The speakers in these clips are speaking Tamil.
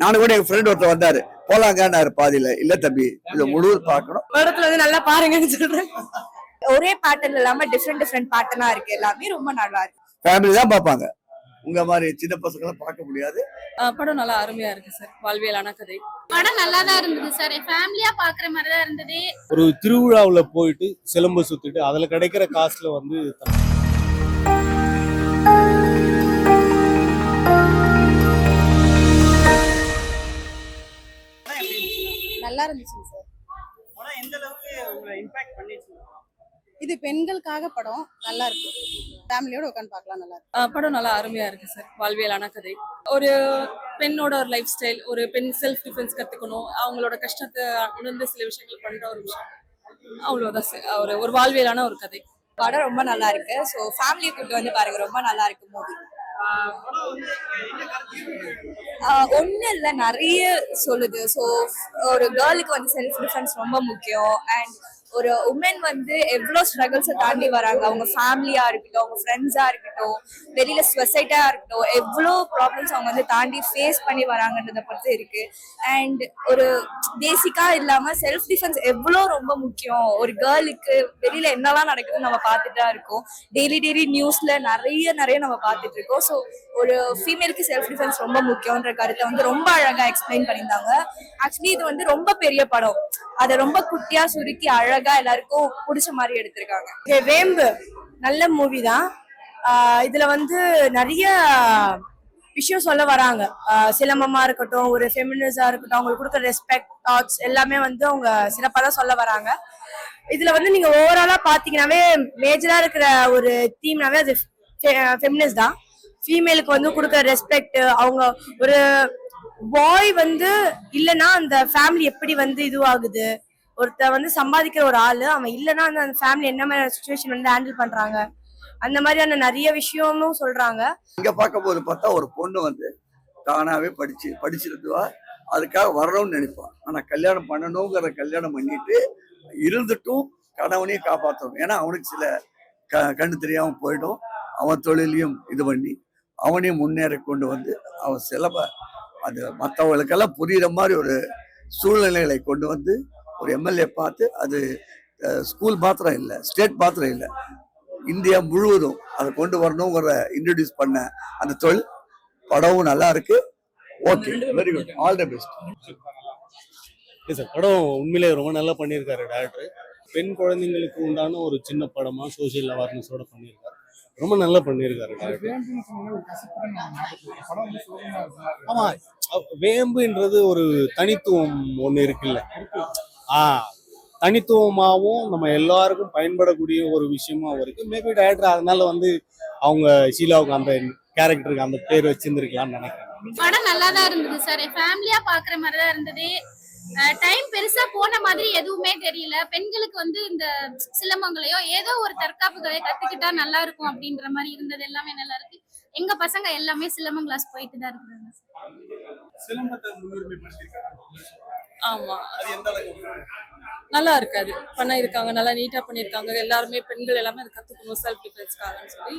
நானும் கூட எங்க ஃப்ரெண்ட் ஒருத்தர் வந்தாரு, போலாங்கன்னாரு பாதியில. இல்ல தம்பி, இதை முழுவதும் பார்க்கணும். படத்துல வந்து நல்லா பாருங்கன்னு சொல்றேன். ஒரே பேட்டர்ன் இல்லாம டிஃப்ரெண்ட் பேட்டர்னா இருக்கு. எல்லாமே ரொம்ப நல்லா இருக்கு. ஃபேமிலி தான் பார்ப்பாங்க, உங்க மாதிரி சின்ன பசங்க எல்லாம் பார்க்க முடியாது. படம் நல்லா அருமையா இருக்கு சார். வாழ்வியலான கதை. படம் நல்லா தான் இருந்தது சார். ஃபேமிலியா பாக்குற மாதிரி தான் இருந்தது. ஒரு திருவிழாவுல போயிட்டு சிலம்பு சுத்திட்டு அதுல கிடைக்கிற காசுல வந்து நல்லா இருந்துச்சு சார். படம் எந்த அளவுக்கு உங்களை இம்பாக்ட் பண்ணிச்சு? இது பெண்களுக்காக படம், நல்லா இருக்கு. ஃபேமிலியோட உட்காந்து பார்க்கலாம், நல்லா இருக்கு. படம் நல்லா அருமையா இருக்கு சார். வாழ்வியலான கதை. ஒரு பெண்ணோட ஒரு லைஃப் ஸ்டைல், ஒரு பெண் செல்ஃப் டிஃபென்ஸ் கத்துக்கணும், அவங்களோட கஷ்டத்தை உணர்ந்து சில விஷயங்கள் பண்ற ஒரு விஷயம், அவ்வளவுதான் சார். ஒரு வாழ்வியலான ஒரு கதை. படம் ரொம்ப நல்லா இருக்கு. ஸோ ஃபேமிலியை கூப்பிட்டு வந்து பாருங்க, ரொம்ப நல்லா இருக்கு மூவி. ஒண்ணு இல்ல, நிறைய சொல்லுது. ஸோ ஒரு கேர்ளுக்கு வந்து செல்ஃப் டிஃபென்ஸ் ரொம்ப முக்கியம். அண்ட் ஒரு உமன் வந்து எவ்வளவு ஸ்ட்ரகிள்ஸை தாண்டி வராங்க. அவங்க ஃபேமிலியா இருக்கட்டும், அவங்க ஃப்ரெண்ட்ஸா இருக்கட்டும், வெளியில சொசைட்டியா இருக்கட்டும், எவ்வளோ ப்ராப்ளம்ஸ் அவங்க வந்து தாண்டி ஃபேஸ் பண்ணி வராங்கன்றத பொறுத்து இருக்கு. அண்ட் ஒரு பேசிக்கா இல்லாம செல்ஃப் டிஃபென்ஸ் எவ்வளோ ரொம்ப முக்கியம். ஒரு கேர்ளுக்கு வெளியில என்னெல்லாம் நடக்குதுன்னு நம்ம பார்த்துட்டு தான் இருக்கோம். டெய்லி நியூஸ்ல நிறைய நம்ம பார்த்துட்டு இருக்கோம். ஸோ ஒரு ஃபீமேலுக்கு செல்ஃப் டிஃபென்ஸ் ரொம்ப முக்கியன்ற கருத்தை வந்து ரொம்ப அழகா எக்ஸ்பிளைன் பண்ணியிருந்தாங்க. ஆக்சுவலி இது வந்து ரொம்ப பெரிய படம், அதை ரொம்ப குட்டியா சுருக்கி அழகா எல்லாருக்கும் பிடிச்ச மாதிரி எடுத்திருக்காங்க. வேம்பு நல்ல மூவி தான். இதுல வந்து நிறைய விஷயம் சொல்ல வராங்க. சிலம்பமா இருக்கட்டும், ஒரு ஃபெமினிசா இருக்கட்டும், அவங்களுக்கு கொடுக்குற ரெஸ்பெக்ட், தாட்ஸ் எல்லாமே வந்து அவங்க சிறப்பாக தான் சொல்ல வராங்க. இதுல வந்து நீங்க ஓவராலா பாத்தீங்கன்னாவே மேஜரா இருக்கிற ஒரு தீம்னாவே அது ஃபெமினிஸ்ட் தான். ஃபீமேலுக்கு வந்து கொடுக்குற ரெஸ்பெக்ட், அவங்க ஒரு பாய் வந்து இல்லைன்னா அந்த ஃபேமிலி எப்படி வந்து இதுவாகுது, ஒருத்தர் வந்து சம்பாதிக்கிற ஒரு ஆளு அவன் இல்லைன்னா அந்த ஃபேமிலி என்ன மாதிரி சுச்சுவேஷன் வந்து ஹேண்டில் பண்றாங்க, அந்த மாதிரியான நிறைய விஷயமும் சொல்றாங்க. இங்க பார்க்க போது பார்த்தா ஒரு பொண்ணு வந்து தானாவே படிச்சிருந்துவா, அதுக்காக வரணும்னு நினைப்பான். ஆனா கல்யாணம் பண்ணணுங்கிற கல்யாணம் பண்ணிட்டு இருந்துட்டும் கணவனையும் காப்பாற்றணும். ஏன்னா அவனுக்கு சில கண்ணு தெரியாம போயிடும். அவன் தொழிலையும் இது பண்ணி அவனையும் முன்னேற கொண்டு வந்து அவன் சிலப அது மற்றவங்களுக்கெல்லாம் புரியுற மாதிரி ஒரு சூழ்நிலைகளை கொண்டு வந்து ஒரு எம்எல்ஏ பார்த்து, அது ஸ்கூல் மாத்திரம் இல்லை, ஸ்டேட் மாத்திரம் இல்லை, இந்தியா முழுவதும் அதை கொண்டு வரணுங்கிற இன்ட்ரடியூஸ் பண்ண அந்த தொழில் படமும் நல்லா இருக்கு. Okay, very good, all the best. படம் உண்மையிலே ரொம்ப நல்லா பண்ணியிருக்காரு டேரக்டர். பெண் குழந்தைங்களுக்கு உண்டான ஒரு சின்ன படமா சோசியல் அவேர்னஸோட பண்ணியிருக்காரு. ரொம்ப நல்லா பண்ணியிருக்காரு டேரக்டர். ஆமா, வேம்புன்றது ஒரு தனித்துவம் ஒண்ணு இருக்குல்ல. தனித்துவமாகவும் நம்ம எல்லாருக்கும் பயன்படக்கூடிய ஒரு விஷயமா இருக்கு. மேபி டேரக்டர் அதனால வந்து அவங்க ஷீலாவுக்கு அந்த கேரக்டருக்கு அந்த பேர் வச்சிருந்துருக்கலாம்னு நினைக்கிறேன். படம் நல்லா தான் இருந்தது சார். ஃபேமிலியா பாக்குற மாதிரி தான் இருந்தது. டைம் பெருசா போன மாதிரி எதுவுமே தெரியல. பெண்களுக்கு வந்து இந்த சிலம்பங்களையோ ஏதோ ஒரு தற்காப்பு கலையை கத்துக்கிட்டா நல்லா இருக்கும் அப்படின்ற மாதிரி இருந்தது. எல்லாமே நல்லா இருக்கு. எங்க பசங்க எல்லாமே சிலம்பம் கிளாஸ் போயிட்டு தான் இருக்காங்க. ஆமா, நல்லா இருக்காது பண்ணிருக்காங்க, நல்லா நீட்டா பண்ணிருக்காங்க. எல்லாருமே பெண்கள் எல்லாமே அதை கத்துக்கணும் செல்ஃப் டிஃபென்ஸ்க்காகன்னு சொல்லி.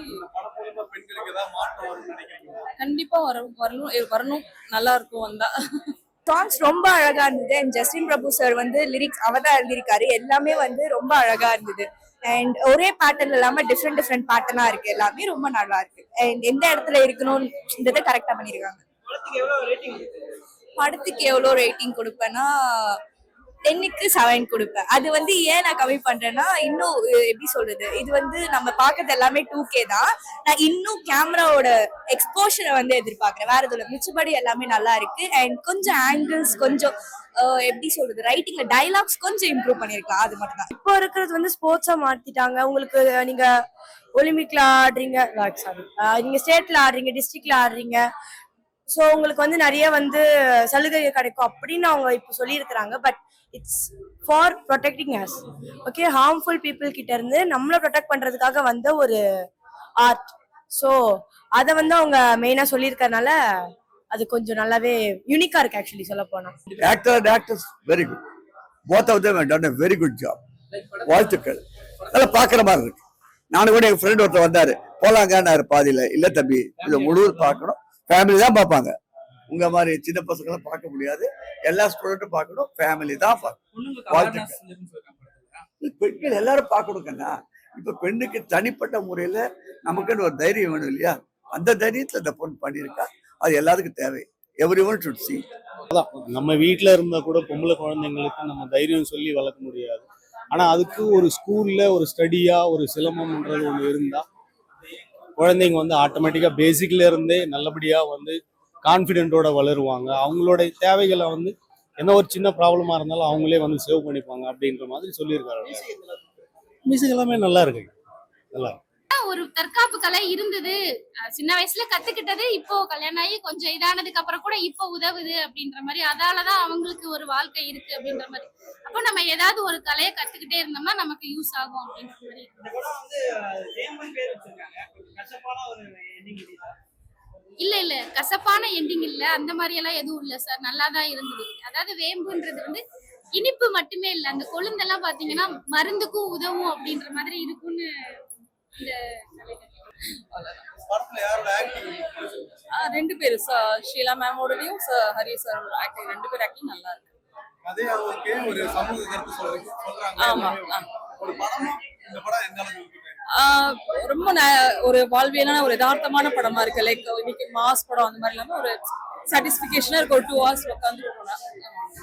கண்டிப்பா வரணும், நல்லா இருக்கும் வந்தா. சாங்ஸ் ரொம்ப அழகா இருந்தது. அண்ட் ஜஸ்டின் பிரபு சார் வந்து லிரிக்ஸ் அவதான் எழுதியிருக்காரு. எல்லாமே வந்து ரொம்ப அழகா இருந்தது. அண்ட் ஒரே பேட்டர்ன் இல்லாம டிஃப்ரெண்ட் பேட்டர்னா இருக்கு. எல்லாமே ரொம்ப நல்லா இருக்கு. அண்ட் எந்த இடத்துல இருக்கணும்ன்றத கரெக்டா பண்ணிருக்காங்க. படத்துக்கு எவ்வளவு ரேட்டிங் கொடுப்பேன்னா 10க்கு 7 கொடுப்பேன். அது வந்து ஏன் நான் கம்மி பண்றேன்னா, இன்னும் எப்படி சொல்றது, இது வந்து நம்ம பாக்குறது எல்லாமே 2K தான். நான் இன்னும் கேமராவோட எக்ஸ்போஷரை வந்து எதிர்பார்க்கிறேன், வேற எதுவும். மிச்சபடி எல்லாமே நல்லா இருக்கு. அண்ட் கொஞ்சம் ஆங்கிள்ஸ், கொஞ்சம் எப்படி சொல்றது, ரைட்டிங்ல டைலாக்ஸ் கொஞ்சம் இம்ப்ரூவ் பண்ணிருக்கலாம், அது மட்டும் தான். இப்போ இருக்கிறது வந்து ஸ்போர்ட்ஸா மாத்திட்டாங்க. உங்களுக்கு நீங்க ஒலிம்பிக்ல ஆடுறீங்க, சாரி, நீங்க ஸ்டேட்ல ஆடுறீங்க, டிஸ்ட்ரிக்ட்ல ஆடுறீங்க, ஸோ உங்களுக்கு வந்து நிறைய வந்து சலுகை கிடைக்கும் அப்படின்னு அவங்க இப்போ சொல்லியிருக்கிறாங்க. But it's for protecting as. Okay, harmful people கிட்ட இருந்து நம்மளை ப்ரொடெக்ட் பண்றதுக்காக வந்த ஒரு ஆர்ட். ஸோ அதை வந்து அவங்க மெயினா சொல்லியிருக்கறனால அது கொஞ்சம் நல்லாவே யூனிக்கா இருக்கு. ஆக்சுவலி சொல்ல போனா actors very good. both of them have done a very good job. வாழ்த்துக்கள். நல்லா பாக்குற மாதிரி இருக்கு. நானும் கூட எங்க ஃப்ரெண்ட் ஒருத்தர் வந்தாரு, போலாங்கன்னாரு பாதியில. இல்ல தம்பி, இதை முழுவதும் பார்க்கணும், ஃபேமிலி தான் பார்ப்பாங்க, உங்க மாதிரி சின்ன பசங்களை பார்க்க முடியாது. எல்லா ஸ்டூடெண்ட்டும் பார்க்கணும், ஃபேமிலி தான் பார்க்கணும். பொண்ணுங்களுக்கு வாழ்த்துக்கள். awareness இல்லைன்னு சொல்றாங்க. பெண்கள் எல்லாரும் பார்க்கணும் கண்ணா. இப்ப பெண்ணுக்கு தனிப்பட்ட முறையில நமக்குன்னு ஒரு தைரியம் வேணும் இல்லையா? அந்த தைரியத்துல இந்த பொண்ணு பண்ணியிருக்கா. அது எல்லாத்துக்கும் தேவை. Everyone should see. நம்ம வீட்ல இருந்தா கூட பொம்பளை குழந்தைங்களுக்கு நம்ம தைரியம் சொல்லி வளர்க்க முடியாது. ஆனா அதுக்கு ஒரு ஸ்கூல்ல ஒரு ஸ்டடியா ஒரு சிலம்பம்ன்றது ஒன்று இருந்தா குழந்தைங்க வந்து ஆட்டோமேட்டிக்கா பேசிக்ல இருந்தே நல்லபடியா வந்து கான்ஃபிடென்ட்டோட வளருவாங்க. அவங்களோட தேவைகளை வந்து என்ன ஒரு சின்ன ப்ராப்ளமா இருந்தாலும் அவங்களே வந்து சேவ் பண்ணிப்பாங்க அப்படின்ற மாதிரி சொல்லியிருக்காரு. மியூசிக் எல்லாமே நல்லா இருக்கு, நல்லா இருக்கு. ஒரு தற்காப்பு கலை இருந்தது, சின்ன வயசுல கத்துக்கிட்டது இப்போ கல்யாணம் ஆகி கொஞ்சம் இதானதுக்கு அப்புறம் கூட இப்போ உதவுது அப்படின்ற மாதிரி, அதாலதான் அவங்களுக்கு ஒரு வாழ்க்கை இருக்கு அப்படின்ற மாதிரி. அப்போ நம்ம ஏதாவது ஒரு கலையை கத்துக்கிட்டே இருந்தோம்னா நமக்கு யூஸ் ஆகும் அப்படின்ற மாதிரி. இந்த படம் வந்து வேம்பன் பேர் வச்சிருக்காங்க. கொஞ்சம் கசப்பான ஒரு ending இல்லையா? இல்ல கசப்பான எண்டிங் இல்ல, அந்த மாதிரி எல்லாம் எதுவும் இல்ல சார், நல்லா தான் இருந்தது. அதாவது வேம்புன்றது வந்து இனிப்பு மட்டுமே இல்ல, அந்த கொழுந்தெல்லாம் பாத்தீங்கன்னா மருந்துக்கும் உதவும் அப்படின்ற மாதிரி இருக்கும்னு இந்த படத்துல யாரோட ஆக்டிங்? 2 பேர் ஷீலா மேமோடதையும் ஹரி சார் ஆக்டிங் 2 பேர் ஆக்டிங் நல்லா இருக்கு. அதே அவருக்கு ஒரு சமூக கருத்து சொல்றாங்க. ஆமா. ஒரு படமும் இந்த படம் எந்த அளவுக்கு இருக்கு? ரொம்ப ஒரு வாழ்வியலான ஒரு யதார்த்தமான படமா இருக்கு. லைக் இன்னைக்கு மாஸ் படம் அந்த மாதிரி இல்லாம ஒரு சாட்டிஸ்பிகேஷனா இருக்கு. ஒரு 2 hours உட்காந்து போனா.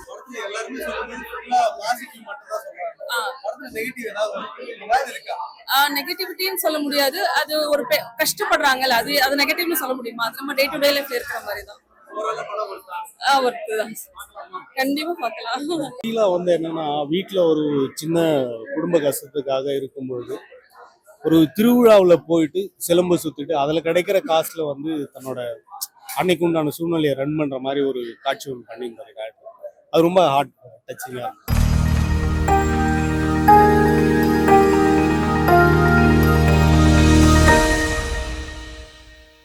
படத்துல எல்லாருமே சொல்றது ஃபுல்லா பாசிட்டிவ் மட்டும் தான் சொல்றாங்க. படத்துல நெகட்டிவ் ஏதாவது இருக்கா? நெகட்டிவிட்டின்னு சொல்ல முடியாது. அது ஒரு கஷ்டப்படுறாங்கல்ல, அது நெகட்டிவ்னு சொல்ல முடியுமா? அது நம்ம டே டு டே லைஃப்ல இருக்கிற மாதிரி தான். கண்டிப்பா பார்க்கலாம். கீழே வந்து என்னன்னா வீட்டில் ஒரு சின்ன குடும்ப கஷ்டத்துக்காக இருக்கும்பொழுது ஒரு திருவிழாவில் போயிட்டு சிலம்பு சுத்திட்டு அதில் கிடைக்கிற காசுல வந்து தன்னோட அன்னைக்கு உண்டான சூழ்நிலையை ரன் பண்ற மாதிரி ஒரு காட்சி ஒன்று பண்ணியிருந்தாரு. அது ரொம்ப ஹார்ட் டச்சிங்காக இருக்கு.